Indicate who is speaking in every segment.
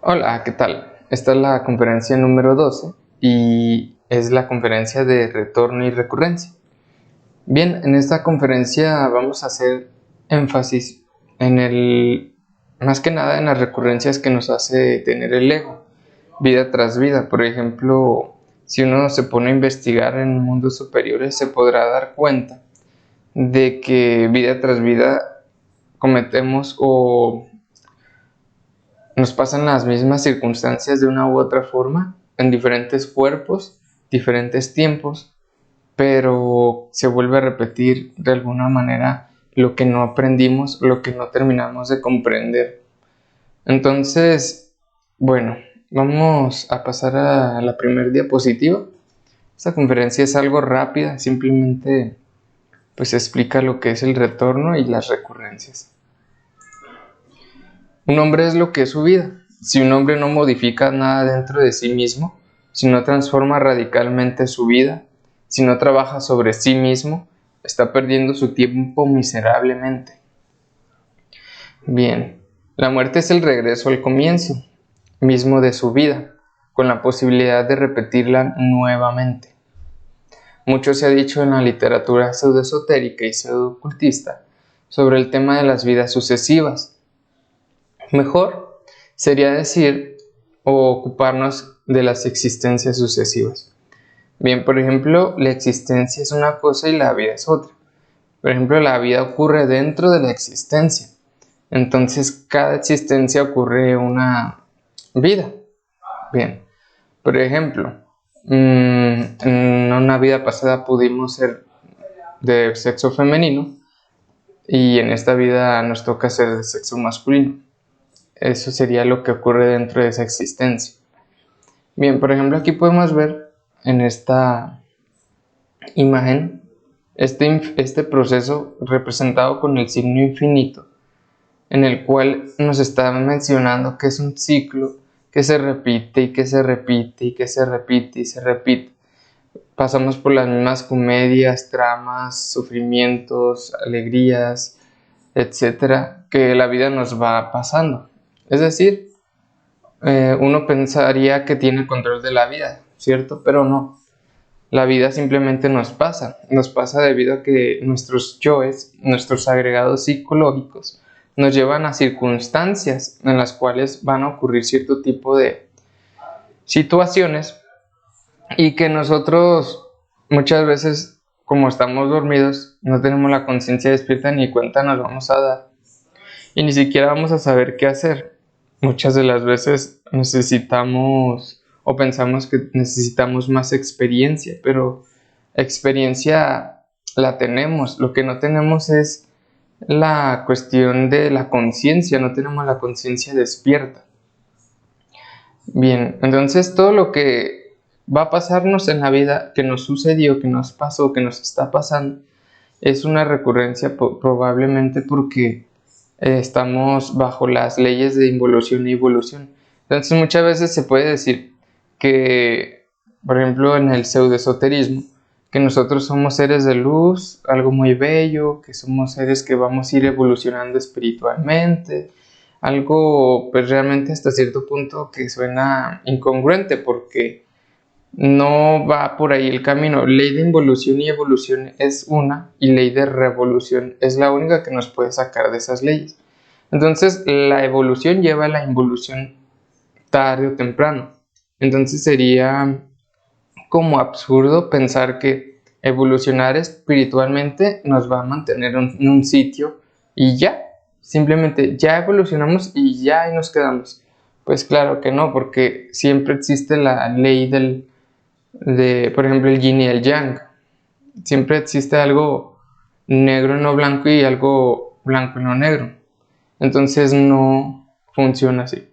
Speaker 1: Hola, ¿qué tal? Esta es la conferencia número 12 y es la conferencia de retorno y recurrencia. Bien, en esta conferencia vamos a hacer énfasis más que nada en las recurrencias que nos hace tener el ego, vida tras vida. Por ejemplo, si uno se pone a investigar en mundos superiores, se podrá dar cuenta de que vida tras vida cometemos o nos pasan las mismas circunstancias de una u otra forma, en diferentes cuerpos, diferentes tiempos, pero se vuelve a repetir de alguna manera lo que no aprendimos, lo que no terminamos de comprender. Entonces, bueno, vamos a pasar a la primera diapositiva. Esta conferencia es algo rápida, simplemente pues explica lo que es el retorno y las recurrencias. Un hombre es lo que es su vida. Si un hombre no modifica nada dentro de sí mismo, si no transforma radicalmente su vida, si no trabaja sobre sí mismo, está perdiendo su tiempo miserablemente. Bien, la muerte es el regreso al comienzo mismo de su vida, con la posibilidad de repetirla nuevamente. Mucho se ha dicho en la literatura pseudoesotérica y pseudo-ocultista sobre el tema de las vidas sucesivas. Mejor sería decir o ocuparnos de las existencias sucesivas. Bien, por ejemplo, la existencia es una cosa y la vida es otra. Por ejemplo, la vida ocurre dentro de la existencia. Entonces, cada existencia ocurre una vida. Bien, por ejemplo, en una vida pasada pudimos ser de sexo femenino y en esta vida nos toca ser de sexo masculino. Eso sería lo que ocurre dentro de esa existencia. Bien, por ejemplo, aquí podemos ver en esta imagen este proceso representado con el signo infinito, en el cual nos está mencionando que es un ciclo que se repite y que se repite y que se repite y se repite. Pasamos por las mismas comedias, tramas, sufrimientos, alegrías, etcétera, que la vida nos va pasando. Es decir, uno pensaría que tiene control de la vida, ¿cierto? Pero no. La vida simplemente nos pasa debido a que nuestros yoes, nuestros agregados psicológicos, nos llevan a circunstancias en las cuales van a ocurrir cierto tipo de situaciones y que nosotros muchas veces, como estamos dormidos, no tenemos la conciencia despierta ni cuenta nos vamos a dar y ni siquiera vamos a saber qué hacer. Muchas de las veces necesitamos o pensamos que necesitamos más experiencia, pero experiencia la tenemos. Lo que no tenemos es la cuestión de la conciencia, no tenemos la conciencia despierta. Bien, entonces todo lo que va a pasarnos en la vida, que nos sucedió, que nos pasó, que nos está pasando, es una recurrencia probablemente porque estamos bajo las leyes de involución y evolución. Entonces muchas veces se puede decir que, por ejemplo, en el pseudoesoterismo, que nosotros somos seres de luz, algo muy bello, que somos seres que vamos a ir evolucionando espiritualmente, algo pues realmente hasta cierto punto que suena incongruente porque no va por ahí el camino. Ley de involución y evolución es una y ley de revolución es la única que nos puede sacar de esas leyes. Entonces la evolución lleva a la involución tarde o temprano. Entonces sería como absurdo pensar que evolucionar espiritualmente nos va a mantener en un sitio y ya, simplemente ya evolucionamos y ya ahí nos quedamos. Pues claro que no, porque siempre existe la ley por ejemplo, el yin y el yang. Siempre existe algo negro en lo blanco y algo blanco en lo negro. Entonces no funciona así.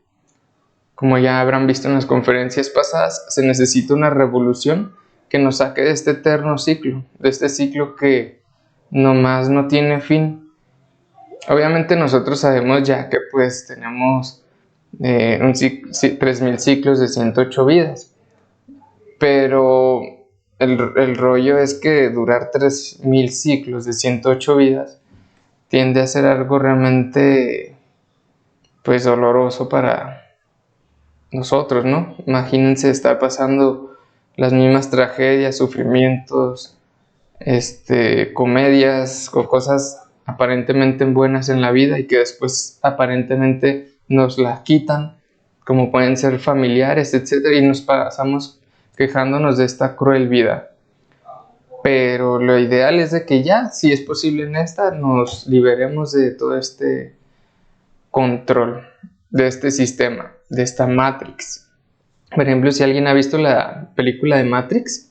Speaker 1: Como ya habrán visto en las conferencias pasadas, se necesita una revolución que nos saque de este eterno ciclo, de este ciclo que nomás no tiene fin. Obviamente nosotros sabemos ya que pues tenemos 3000 ciclos de 108 vidas, pero el rollo es que durar 3000 ciclos de 108 vidas tiende a ser algo realmente pues doloroso nosotros, ¿no? Imagínense estar pasando las mismas tragedias, sufrimientos, comedias o cosas aparentemente buenas en la vida y que después aparentemente nos las quitan, como pueden ser familiares, etcétera, y nos pasamos quejándonos de esta cruel vida. Pero lo ideal es de que ya, si es posible en esta, nos liberemos de todo este control, de este sistema, de esta Matrix. Por ejemplo, si alguien ha visto la película de Matrix,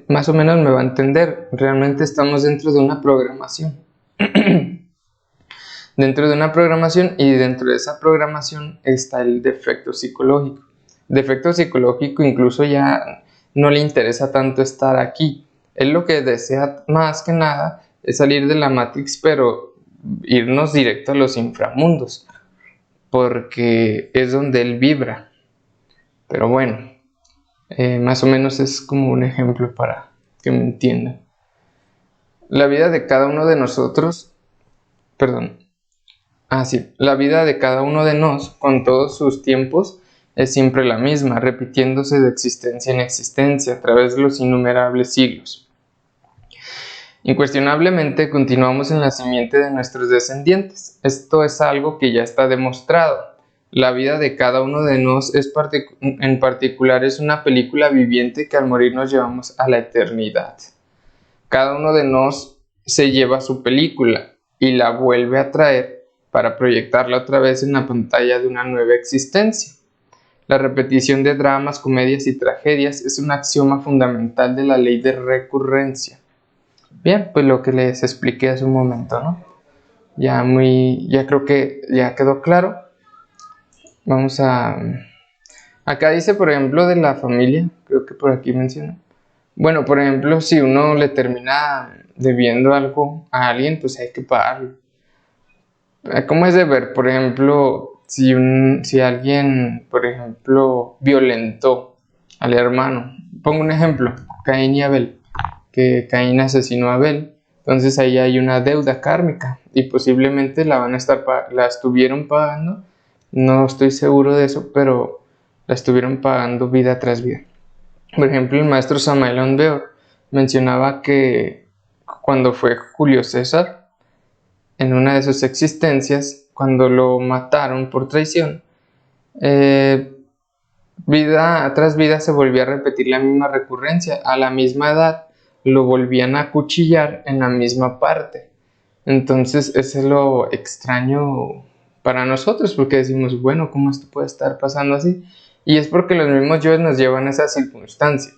Speaker 1: más o menos me va a entender. Realmente estamos dentro de una programación. Dentro de una programación, y dentro de esa programación está el defecto psicológico. Defecto psicológico incluso ya no le interesa tanto estar aquí. Él lo que desea más que nada es salir de la Matrix, pero irnos directo a los inframundos, porque es donde él vibra. Pero bueno, más o menos es como un ejemplo para que me entiendan. La vida de cada uno de nosotros, la vida de cada uno de nos, con todos sus tiempos, es siempre la misma, repitiéndose de existencia en existencia a través de los innumerables siglos. Incuestionablemente continuamos en la simiente de nuestros descendientes. Esto es algo que ya está demostrado. La vida de cada uno de nos en particular es una película viviente que al morir nos llevamos a la eternidad. Cada uno de nos se lleva su película y la vuelve a traer para proyectarla otra vez en la pantalla de una nueva existencia. La repetición de dramas, comedias y tragedias es un axioma fundamental de la ley de recurrencia. Bien, pues lo que les expliqué hace un momento, ¿no? Ya creo que ya quedó claro. Vamos a... Acá dice, por ejemplo, de la familia, creo que por aquí menciona. Bueno, por ejemplo, si uno le termina debiendo algo a alguien, pues hay que pagarlo. ¿Cómo es deber? Por ejemplo, si alguien, por ejemplo, violentó al hermano. Pongo un ejemplo, Caín y Abel, que Caín asesinó a Abel. Entonces ahí hay una deuda kármica y posiblemente la estuvieron pagando. No estoy seguro de eso, pero la estuvieron pagando vida tras vida. Por ejemplo, el maestro Samael Aun Weor mencionaba que cuando fue Julio César, en una de sus existencias, cuando lo mataron por traición, vida tras vida se volvía a repetir la misma recurrencia. A la misma edad lo volvían a acuchillar en la misma parte. Entonces eso es lo extraño para nosotros, porque decimos, bueno, ¿cómo esto puede estar pasando así? Y es porque los mismos yoes nos llevan a esa circunstancia.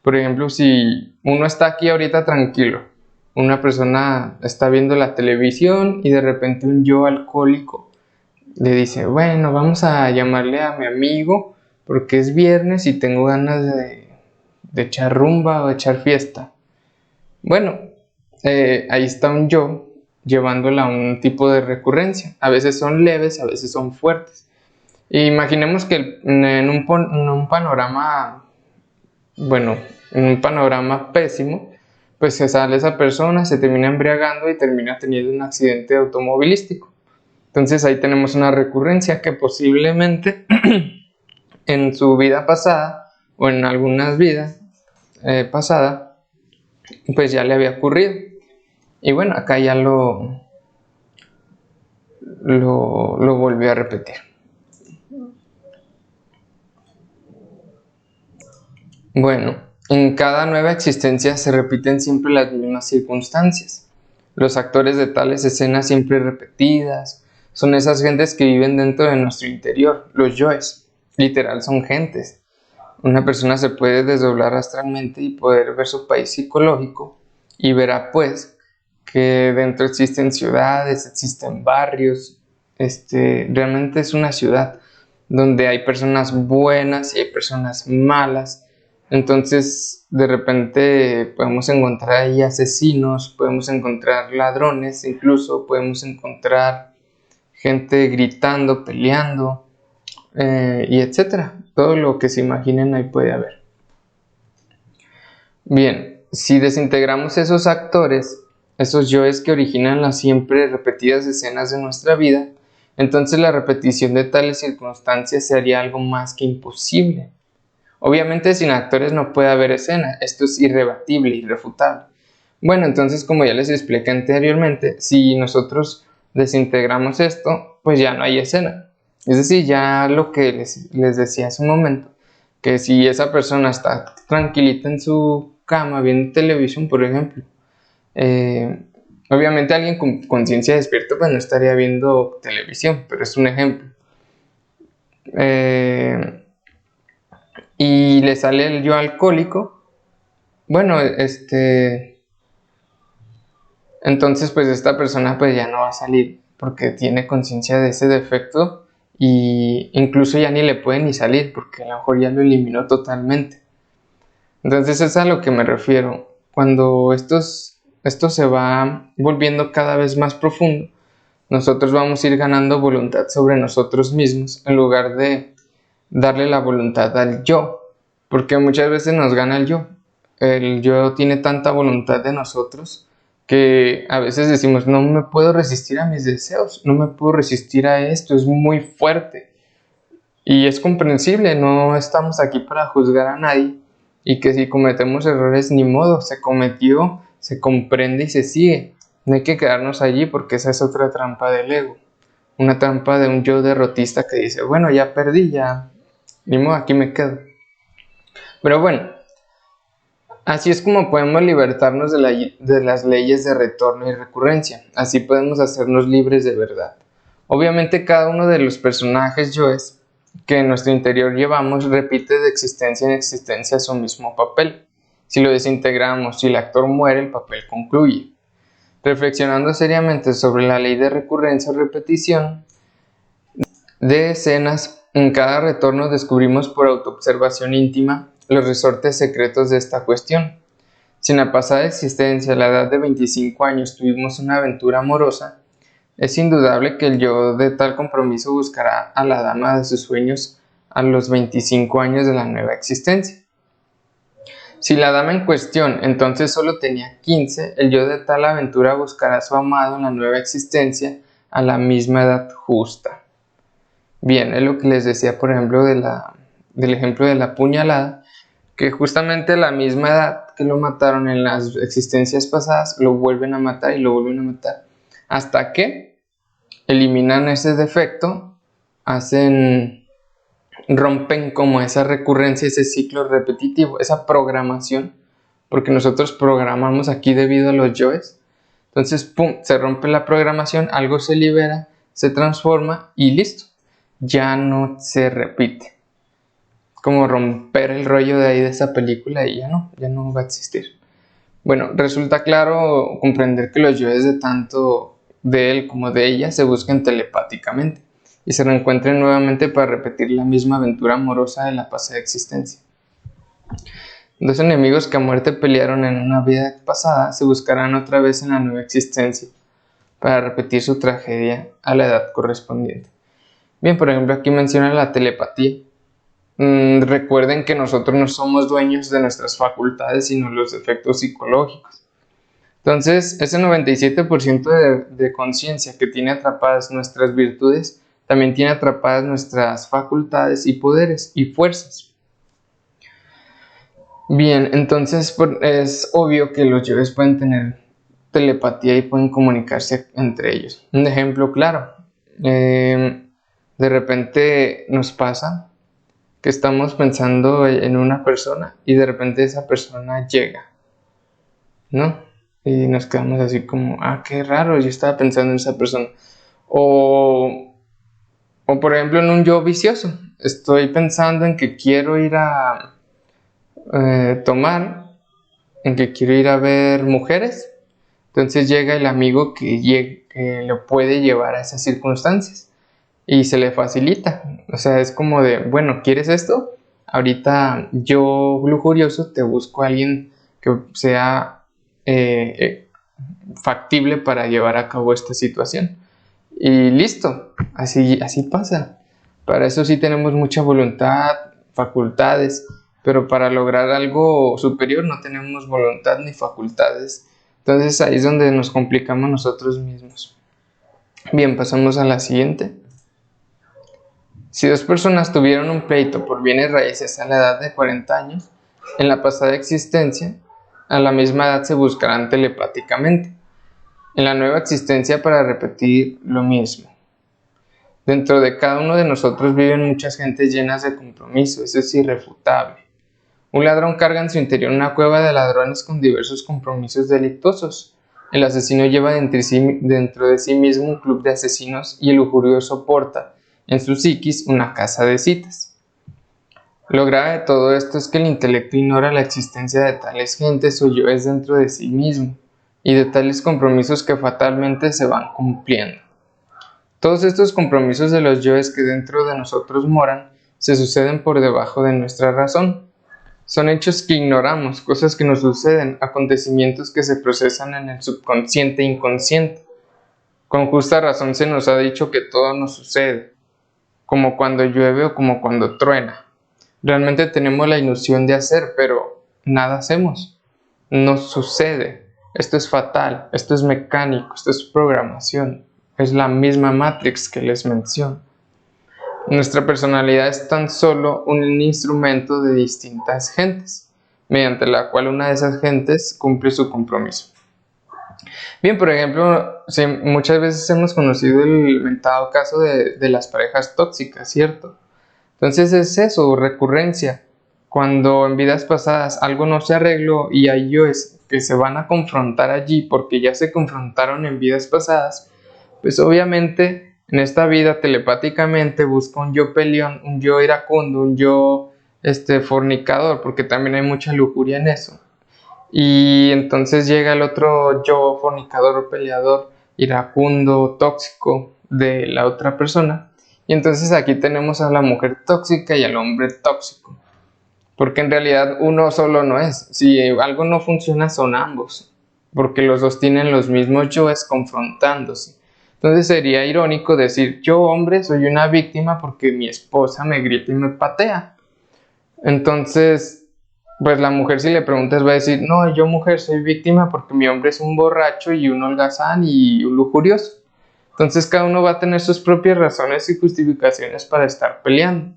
Speaker 1: Por ejemplo, si uno está aquí ahorita tranquilo, una persona está viendo la televisión y de repente un yo alcohólico le dice, bueno, vamos a llamarle a mi amigo porque es viernes y tengo ganas de echar rumba o de echar fiesta. Bueno, ahí está un yo llevándola a un tipo de recurrencia. A veces son leves, a veces son fuertes. Imaginemos que en un panorama, bueno, en un panorama pésimo, pues se sale esa persona, se termina embriagando y termina teniendo un accidente automovilístico. Entonces ahí tenemos una recurrencia que posiblemente en su vida pasada o en algunas vidas pasadas, pues ya le había ocurrido. Y bueno, acá ya lo volvió a repetir. Bueno, en cada nueva existencia se repiten siempre las mismas circunstancias. Los actores de tales escenas siempre repetidas son esas gentes que viven dentro de nuestro interior, los yoes. Literal, son gentes. Una persona se puede desdoblar astralmente y poder ver su país psicológico y verá pues que dentro existen ciudades, existen barrios, realmente es una ciudad donde hay personas buenas y hay personas malas. Entonces de repente podemos encontrar ahí asesinos, podemos encontrar ladrones, incluso podemos encontrar gente gritando, peleando, y etcétera. Todo lo que se imaginen ahí puede haber. Bien, si desintegramos esos actores, esos yoes que originan las siempre repetidas escenas de nuestra vida, entonces la repetición de tales circunstancias sería algo más que imposible. Obviamente sin actores no puede haber escena, esto es irrebatible, irrefutable. Bueno, entonces como ya les expliqué anteriormente, si nosotros desintegramos esto, pues ya no hay escena. Es decir, ya lo que les decía hace un momento, que si esa persona está tranquilita en su cama viendo televisión, por ejemplo, obviamente alguien con conciencia despierta pues no estaría viendo televisión, pero es un ejemplo. Y le sale el yo alcohólico, bueno, entonces pues esta persona pues ya no va a salir porque tiene conciencia de ese defecto y incluso ya ni le puede ni salir porque a lo mejor ya lo eliminó totalmente. Entonces es a lo que me refiero. Cuando esto se va volviendo cada vez más profundo, nosotros vamos a ir ganando voluntad sobre nosotros mismos en lugar de darle la voluntad al yo, porque muchas veces nos gana el yo. El yo tiene tanta voluntad de nosotros que a veces decimos, no me puedo resistir a mis deseos, no me puedo resistir a esto, es muy fuerte. Y es comprensible, no estamos aquí para juzgar a nadie y que si cometemos errores ni modo, se cometió, se comprende y se sigue. No hay que quedarnos allí porque esa es otra trampa del ego, una trampa de un yo derrotista que dice, bueno, ya perdí, ya, ni modo, aquí me quedo. Pero bueno, así es como podemos libertarnos de las leyes de retorno y recurrencia. Así podemos hacernos libres de verdad. Obviamente cada uno de los personajes yoes que en nuestro interior llevamos repite de existencia en existencia su mismo papel. Si lo desintegramos, si el actor muere, el papel concluye. Reflexionando seriamente sobre la ley de recurrencia o repetición de escenas, en cada retorno descubrimos por autoobservación íntima los resortes secretos de esta cuestión. Si en la pasada existencia, a la edad de 25 años, tuvimos una aventura amorosa, es indudable que el yo de tal compromiso buscará a la dama de sus sueños a los 25 años de la nueva existencia. Si la dama en cuestión entonces solo tenía 15, el yo de tal aventura buscará a su amado en la nueva existencia a la misma edad justa. Bien, es lo que les decía, por ejemplo, del ejemplo de la puñalada, que justamente a la misma edad que lo mataron en las existencias pasadas, lo vuelven a matar y lo vuelven a matar, hasta que eliminan ese defecto, rompen como esa recurrencia, ese ciclo repetitivo, esa programación, porque nosotros programamos aquí debido a los yoes. Entonces, pum, se rompe la programación, algo se libera, se transforma y listo, ya no se repite. Como romper el rollo de ahí de esa película y ya no va a existir. Bueno, resulta claro comprender que los yoes de tanto de él como de ella se buscan telepáticamente y se reencuentren nuevamente para repetir la misma aventura amorosa de la pasada existencia. Dos enemigos que a muerte pelearon en una vida pasada se buscarán otra vez en la nueva existencia para repetir su tragedia a la edad correspondiente. Bien, por ejemplo, aquí menciona la telepatía. Recuerden que nosotros no somos dueños de nuestras facultades, sino los efectos psicológicos. Entonces, ese 97% de conciencia que tiene atrapadas nuestras virtudes, también tiene atrapadas nuestras facultades y poderes y fuerzas. Bien, entonces es obvio que los yoes pueden tener telepatía y pueden comunicarse entre ellos. Un ejemplo claro, de repente nos pasa que estamos pensando en una persona y de repente esa persona llega, ¿no? Y nos quedamos así como, qué raro, yo estaba pensando en esa persona. O por ejemplo en un yo vicioso, estoy pensando en que quiero ir a tomar, en que quiero ir a ver mujeres, entonces llega el amigo que lo puede llevar a esas circunstancias. Y se le facilita, o sea, es como de, bueno, ¿quieres esto? Ahorita yo, lujurioso, te busco a alguien que sea factible para llevar a cabo esta situación. Y listo, así pasa. Para eso sí tenemos mucha voluntad, facultades, pero para lograr algo superior no tenemos voluntad ni facultades. Entonces ahí es donde nos complicamos nosotros mismos. Bien, pasamos a la siguiente. Si dos personas tuvieron un pleito por bienes raíces a la edad de 40 años, en la pasada existencia, a la misma edad se buscarán telepáticamente, en la nueva existencia para repetir lo mismo. Dentro de cada uno de nosotros viven muchas gentes llenas de compromiso, eso es irrefutable. Un ladrón carga en su interior una cueva de ladrones con diversos compromisos delictuosos. El asesino lleva dentro de sí mismo un club de asesinos y el lujurioso porta en su psiquis una casa de citas. Lo grave de todo esto es que el intelecto ignora la existencia de tales gentes o yoes dentro de sí mismo y de tales compromisos que fatalmente se van cumpliendo. Todos estos compromisos de los yoes que dentro de nosotros moran se suceden por debajo de nuestra razón. Son hechos que ignoramos, cosas que nos suceden, acontecimientos que se procesan en el subconsciente e inconsciente. Con justa razón se nos ha dicho que todo nos sucede, como cuando llueve o como cuando truena. Realmente tenemos la ilusión de hacer, pero nada hacemos. Nos sucede. Esto es fatal, esto es mecánico, esto es programación. Es la misma Matrix que les menciono. Nuestra personalidad es tan solo un instrumento de distintas gentes, mediante la cual una de esas gentes cumple su compromiso. Bien, por ejemplo, muchas veces hemos conocido el mentado caso de las parejas tóxicas, ¿cierto? Entonces es eso, recurrencia. Cuando en vidas pasadas algo no se arregló y hay yoes que se van a confrontar allí porque ya se confrontaron en vidas pasadas, pues obviamente en esta vida telepáticamente busca un yo peleón, un yo iracundo, un yo fornicador, porque también hay mucha lujuria en eso. Y entonces llega el otro yo fornicador, peleador, iracundo, tóxico de la otra persona. Y entonces aquí tenemos a la mujer tóxica y al hombre tóxico. Porque en realidad uno solo no es. Si algo no funciona son ambos. Porque los dos tienen los mismos yoes confrontándose. Entonces sería irónico decir, yo hombre soy una víctima porque mi esposa me grita y me patea. Entonces, pues la mujer si le preguntas va a decir, no, yo mujer soy víctima porque mi hombre es un borracho y un holgazán y un lujurioso. Entonces cada uno va a tener sus propias razones y justificaciones para estar peleando.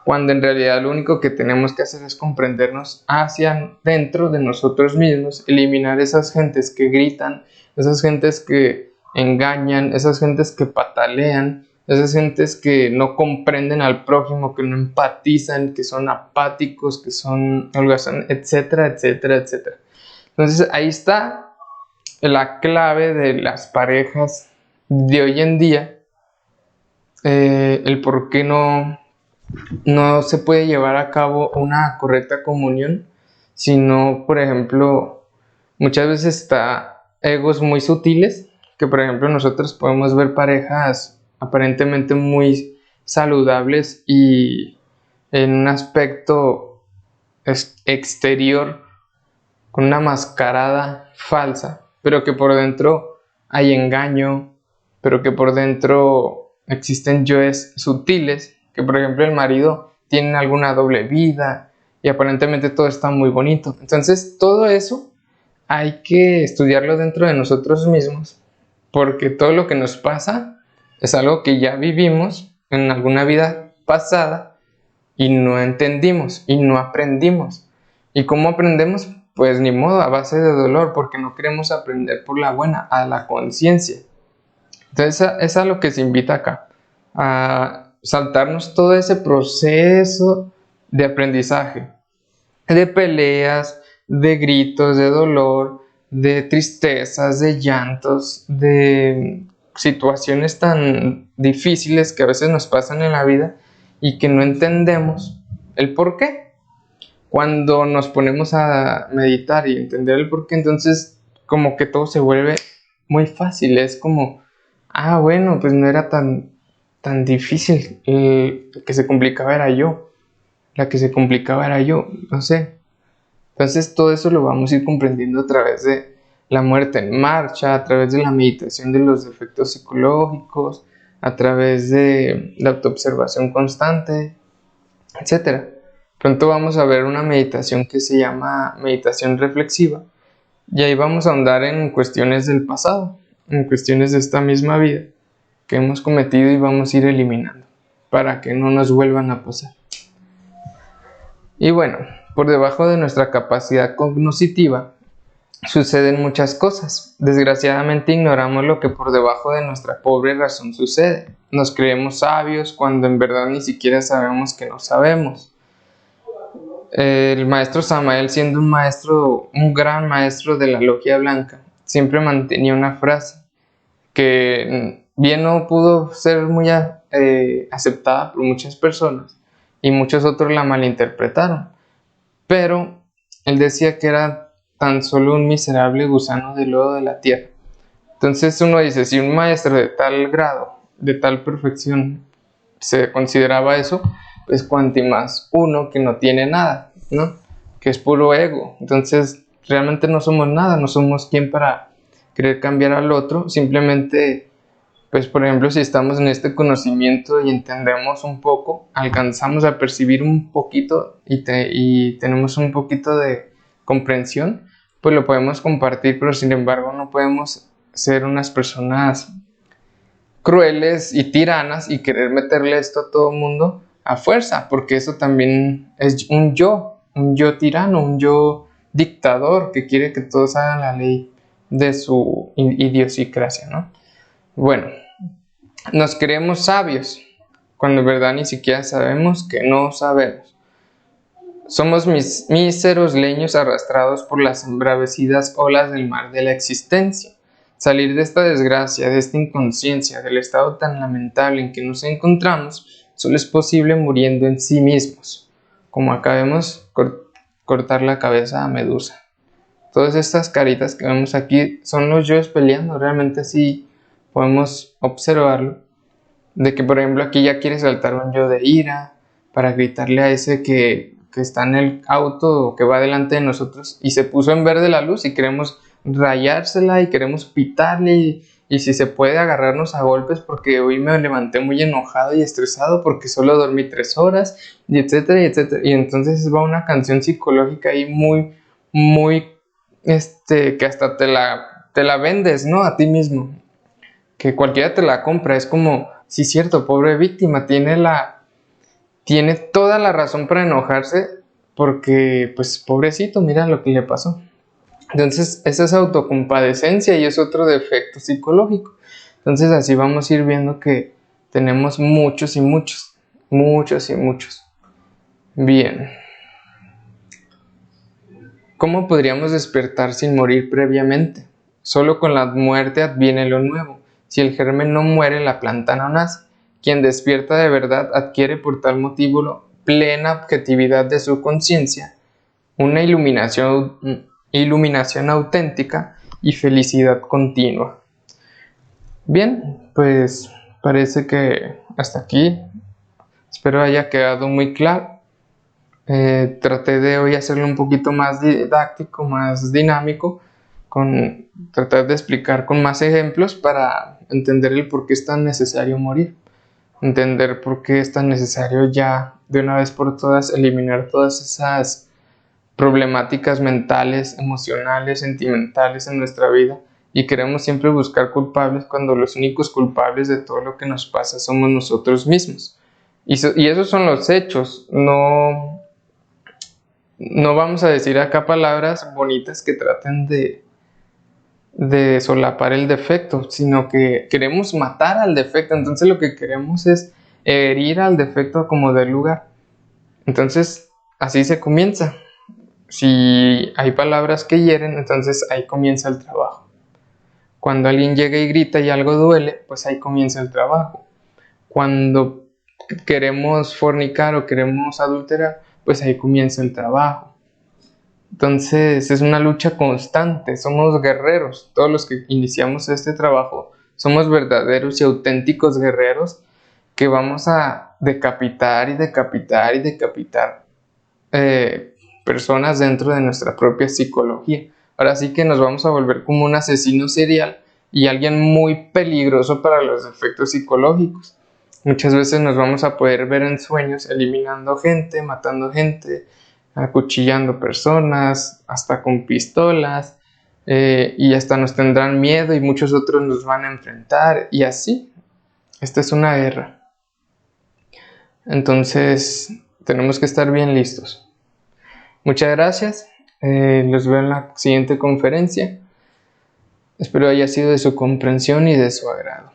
Speaker 1: Cuando en realidad lo único que tenemos que hacer es comprendernos hacia dentro de nosotros mismos, eliminar esas gentes que gritan, esas gentes que engañan, esas gentes que patalean, esas gentes que no comprenden al prójimo, que no empatizan, que son apáticos, que son holgazanes, etcétera, etcétera, etcétera. Entonces ahí está la clave de las parejas de hoy en día, el por qué no se puede llevar a cabo una correcta comunión, sino, por ejemplo, muchas veces está egos muy sutiles, que por ejemplo nosotros podemos ver parejas aparentemente muy saludables y en un aspecto exterior con una mascarada falsa, pero que por dentro hay engaño, pero que por dentro existen yoes sutiles, que por ejemplo el marido tiene alguna doble vida y aparentemente todo está muy bonito. Entonces todo eso hay que estudiarlo dentro de nosotros mismos, porque todo lo que nos pasa es algo que ya vivimos en alguna vida pasada y no entendimos y no aprendimos. ¿Y cómo aprendemos? Pues ni modo, a base de dolor, porque no queremos aprender por la buena, a la conciencia. Entonces es a lo que se invita acá, a saltarnos todo ese proceso de aprendizaje, de peleas, de gritos, de dolor, de tristezas, de llantos, de situaciones tan difíciles que a veces nos pasan en la vida y que no entendemos el por qué. Cuando nos ponemos a meditar y entender el por qué, entonces como que todo se vuelve muy fácil. Es como, bueno, pues no era tan difícil. El que se complicaba era yo. La que se complicaba era yo, no sé. Entonces todo eso lo vamos a ir comprendiendo a través de la muerte en marcha, a través de la meditación de los defectos psicológicos, a través de la autoobservación constante, etc. Pronto vamos a ver una meditación que se llama meditación reflexiva y ahí vamos a ahondar en cuestiones del pasado, en cuestiones de esta misma vida que hemos cometido y vamos a ir eliminando para que no nos vuelvan a pasar. Y bueno, por debajo de nuestra capacidad cognitiva suceden muchas cosas. Desgraciadamente ignoramos lo que por debajo de nuestra pobre razón sucede. Nos creemos sabios cuando en verdad ni siquiera sabemos que no sabemos. El maestro Samael, siendo un gran maestro de la logia blanca, siempre mantenía una frase que bien no pudo ser muy aceptada por muchas personas y muchos otros la malinterpretaron, pero él decía que era tan solo un miserable gusano de lodo de la tierra. Entonces uno dice, si un maestro de tal grado, de tal perfección se consideraba eso, pues cuanto más uno que no tiene nada, ¿no? Que es puro ego. Entonces realmente no somos nada, no somos quien para querer cambiar al otro. Simplemente, pues por ejemplo, si estamos en este conocimiento y entendemos un poco, alcanzamos a percibir un poquito y tenemos un poquito de comprensión, pues lo podemos compartir, pero sin embargo no podemos ser unas personas crueles y tiranas y querer meterle esto a todo el mundo a fuerza, porque eso también es un yo tirano, un yo dictador que quiere que todos hagan la ley de su idiosincrasia, ¿no? Bueno, nos creemos sabios cuando en verdad ni siquiera sabemos que no sabemos. Somos míseros leños arrastrados por las embravecidas olas del mar de la existencia. Salir de esta desgracia, de esta inconsciencia, del estado tan lamentable en que nos encontramos, solo es posible muriendo en sí mismos, como acabemos cortar la cabeza a Medusa. Todas estas caritas que vemos aquí son los yoes peleando, realmente así podemos observarlo, de que por ejemplo aquí ya quiere saltar un yo de ira para gritarle a ese que está en el auto que va delante de nosotros y se puso en verde la luz y queremos rayársela y queremos pitarle y si se puede agarrarnos a golpes porque hoy me levanté muy enojado y estresado porque solo dormí 3 horas y etcétera y etcétera. Y entonces va una canción psicológica ahí muy que hasta te la vendes, ¿no? A ti mismo, que cualquiera te la compra. Es como, sí, cierto, pobre víctima, tiene toda la razón para enojarse porque, pues, pobrecito, mira lo que le pasó. Entonces, esa es autocompadecencia y es otro defecto psicológico. Entonces, así vamos a ir viendo que tenemos muchos y muchos. Bien. ¿Cómo podríamos despertar sin morir previamente? Solo con la muerte adviene lo nuevo. Si el germen no muere, la planta no nace. Quien despierta de verdad adquiere por tal motivo plena objetividad de su conciencia, una iluminación auténtica y felicidad continua. Bien, pues parece que hasta aquí. Espero haya quedado muy claro. Traté de hoy hacerlo un poquito más didáctico, más dinámico, tratar de explicar con más ejemplos para entender el por qué es tan necesario morir, entender por qué es tan necesario ya de una vez por todas eliminar todas esas problemáticas mentales, emocionales, sentimentales en nuestra vida y queremos siempre buscar culpables cuando los únicos culpables de todo lo que nos pasa somos nosotros mismos. Y esos son los hechos, no vamos a decir acá palabras bonitas que traten de solapar el defecto, sino que queremos matar al defecto. Entonces lo que queremos es herir al defecto como del lugar. Entonces así se comienza. Si hay palabras que hieren, entonces ahí comienza el trabajo. Cuando alguien llega y grita y algo duele, pues ahí comienza el trabajo. Cuando queremos fornicar o queremos adulterar, pues ahí comienza el trabajo. Entonces es una lucha constante, somos guerreros, todos los que iniciamos este trabajo somos verdaderos y auténticos guerreros que vamos a decapitar personas dentro de nuestra propia psicología. Ahora sí que nos vamos a volver como un asesino serial y alguien muy peligroso para los efectos psicológicos. Muchas veces nos vamos a poder ver en sueños eliminando gente, matando gente, acuchillando personas, hasta con pistolas, y hasta nos tendrán miedo y muchos otros nos van a enfrentar y así. Esta es una guerra. Entonces tenemos que estar bien listos. Muchas gracias. Los veo en la siguiente conferencia. Espero haya sido de su comprensión y de su agrado.